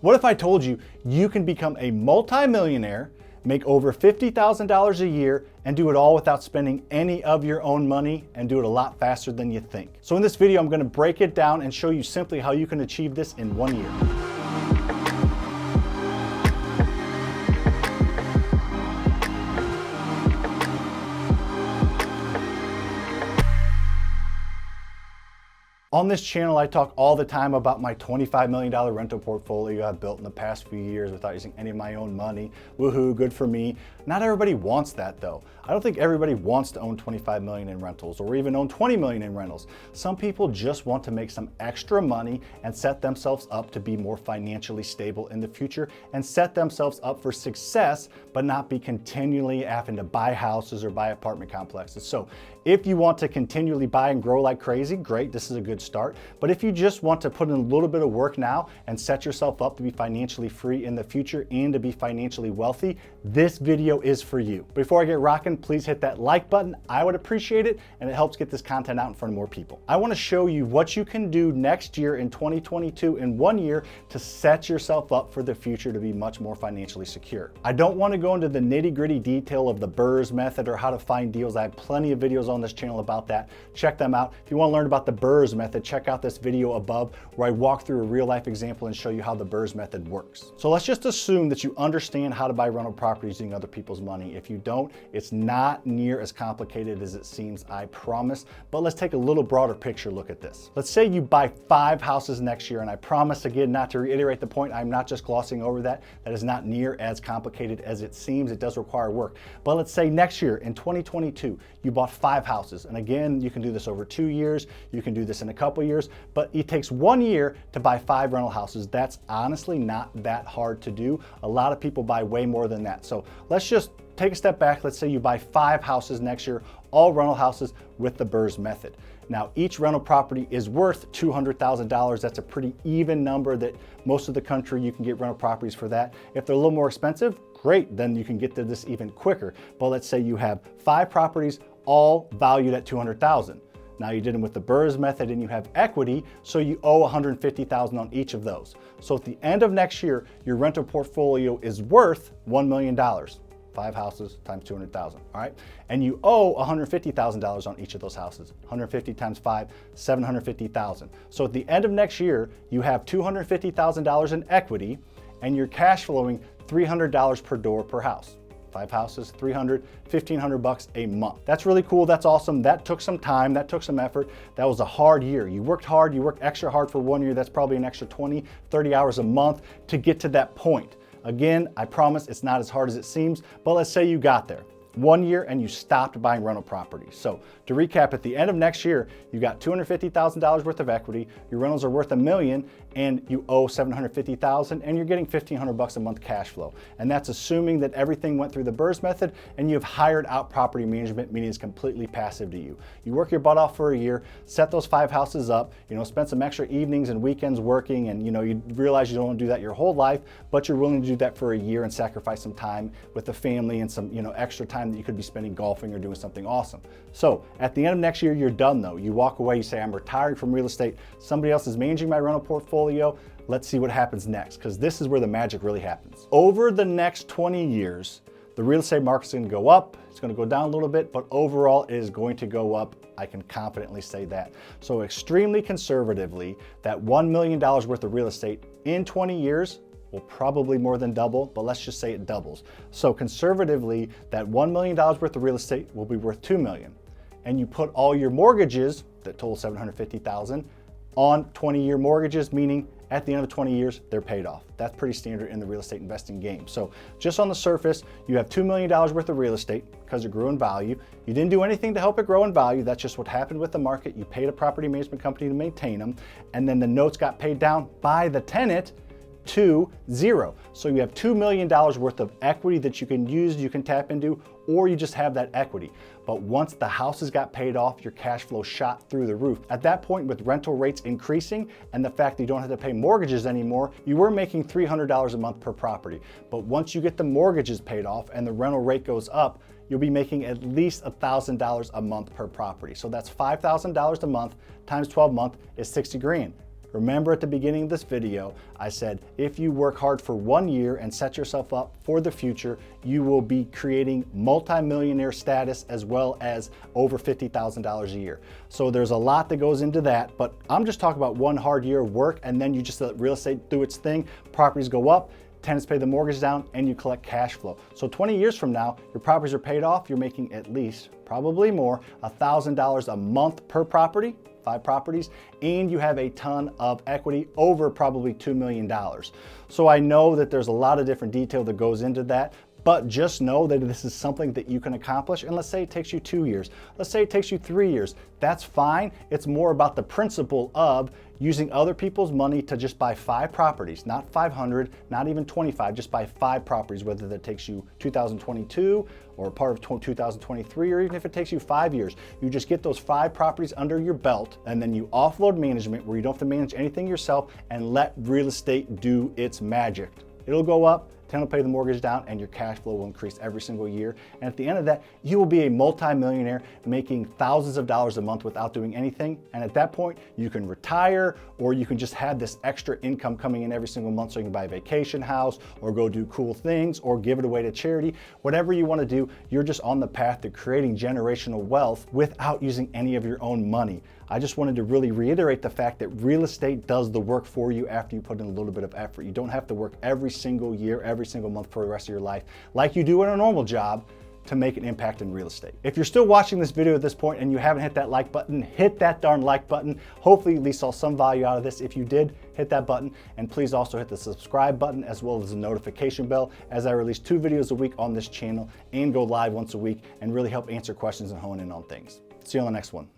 What if I told you you can become a multi-millionaire, make over $50,000 a year, and do it all without spending any of your own money, and do it a lot faster than you think? So in this video, I'm gonna break it down and show you simply how you can achieve this in 1 year. On this channel, I talk all the time about my $25 million rental portfolio I've built in the past few years without using any of my own money. Woohoo, good for me. Not everybody wants that though. I don't think everybody wants to own 25 million in rentals or even own 20 million in rentals. Some people just want to make some extra money and set themselves up to be more financially stable in the future and set themselves up for success, but not be continually having to buy houses or buy apartment complexes. So if you want to continually buy and grow like crazy, great, this is a good start. But if you just want to put in a little bit of work now and set yourself up to be financially free in the future and to be financially wealthy, this video is for you. Before I get rocking, please hit that like button. I would appreciate it, and it helps get this content out in front of more people. I want to show you what you can do next year in 2022 in 1 year to set yourself up for the future to be much more financially secure. I don't want to go into the nitty-gritty detail of the BRRRS method or how to find deals. I have plenty of videos on this channel about that. Check them out. If you want to learn about the BRRRS method, check out this video above where I walk through a real life example and show you how the BRRRS method works. So let's just assume that you understand how to buy rental properties using other people's money. If you don't, it's not near as complicated as it seems, I promise. But let's take a little broader picture look at this. Let's say you buy 5 houses next year, and I promise again not to reiterate the point, I'm not just glossing over that. That is not near as complicated as it seems. It does require work. But let's say next year in 2022, you bought 5 houses. And again, you can do this over 2 years. You can do this in a couple years, but it takes 1 year to buy 5 rental houses. That's honestly not that hard to do. A lot of people buy way more than that. So let's just take a step back. Let's say you buy 5 houses next year, all rental houses with the BRRRS method. Now, each rental property is worth $200,000. That's a pretty even number that most of the country you can get rental properties for that. If they're a little more expensive, great, then you can get to this even quicker. But let's say you have 5 properties, all valued at $200,000. Now you did them with the BRRRS method and you have equity, so you owe $150,000 on each of those. So at the end of next year, your rental portfolio is worth $1 million. 5 houses times 200,000, all right? And you owe $150,000 on each of those houses. 150 times 5, 750,000. So at the end of next year, you have $250,000 in equity and you're cash flowing $300 per door per house. 5 houses, 300, 1,500 bucks a month. That's really cool, that's awesome. That took some time, that took some effort. That was a hard year. You worked hard, you worked extra hard for 1 year. That's probably an extra 20, 30 hours a month to get to that point. Again, I promise it's not as hard as it seems, but let's say you got there 1 year and you stopped buying rental properties. So to recap, at the end of next year, you got $250,000 worth of equity, your rentals are worth $1 million, and you owe $750,000, and you're getting 1,500 bucks a month cash flow. And that's assuming that everything went through the BRRRRS method and you've hired out property management, meaning it's completely passive to you. You work your butt off for a year, set those 5 houses up, spend some extra evenings and weekends working, and you realize you don't want to do that your whole life, but you're willing to do that for a year and sacrifice some time with the family and some extra time that you could be spending golfing or doing something awesome. So at the end of next year, you're done though. You walk away, you say, I'm retiring from real estate. Somebody else is managing my rental portfolio. Let's see what happens next, because this is where the magic really happens. Over the next 20 years, the real estate market's going to go up, it's going to go down a little bit, but overall it is going to go up. I can confidently say that. So extremely conservatively, that $1 million worth of real estate in 20 years will probably more than double, but let's just say it doubles. So conservatively, that $1 million worth of real estate will be worth $2 million. And you put all your mortgages that total $750,000 on 20-year mortgages, meaning at the end of 20 years, they're paid off. That's pretty standard in the real estate investing game. So just on the surface, you have $2 million worth of real estate because it grew in value. You didn't do anything to help it grow in value. That's just what happened with the market. You paid a property management company to maintain them, and then the notes got paid down by the tenant to zero. So you have $2 million worth of equity that you can use, you can tap into, or you just have that equity. But once the houses got paid off, your cash flow shot through the roof. At that point, with rental rates increasing and the fact that you don't have to pay mortgages anymore, you were making $300 a month per property. But once you get the mortgages paid off and the rental rate goes up, you'll be making at least $1,000 a month per property. So that's $5,000 a month times 12 months is 60 grand. Remember at the beginning of this video, I said if you work hard for 1 year and set yourself up for the future, you will be creating multi-millionaire status as well as over $50,000 a year. So there's a lot that goes into that, but I'm just talking about 1 hard year of work, and then you just let real estate do its thing, properties go up, tenants pay the mortgage down, and you collect cash flow. So 20 years from now, your properties are paid off, you're making at least, probably more, $1,000 a month per property, 5 properties, and you have a ton of equity, over probably $2 million. So I know that there's a lot of different detail that goes into that, but just know that this is something that you can accomplish. And let's say it takes you 2 years. Let's say it takes you 3 years. That's fine. It's more about the principle of using other people's money to just buy 5 properties, not 500, not even 25, just buy 5 properties, whether that takes you 2022 or part of 2023, or even if it takes you 5 years. You just get those 5 properties under your belt, and then you offload management where you don't have to manage anything yourself and let real estate do its magic. It'll go up, tenant will pay the mortgage down, and your cash flow will increase every single year. And at the end of that, you will be a multi-millionaire making thousands of dollars a month without doing anything. And at that point, you can retire, or you can just have this extra income coming in every single month so you can buy a vacation house or go do cool things or give it away to charity. Whatever you want to do, you're just on the path to creating generational wealth without using any of your own money. I just wanted to really reiterate the fact that real estate does the work for you after you put in a little bit of effort. You don't have to work every single year, every single month for the rest of your life like you do in a normal job to make an impact in real estate. If you're still watching this video at this point and you haven't hit that like button, hit that darn like button. Hopefully you at least saw some value out of this. If you did, hit that button, and please also hit the subscribe button as well as the notification bell, as I release 2 videos a week on this channel and go live once a week and really help answer questions and hone in on things. See you on the next one.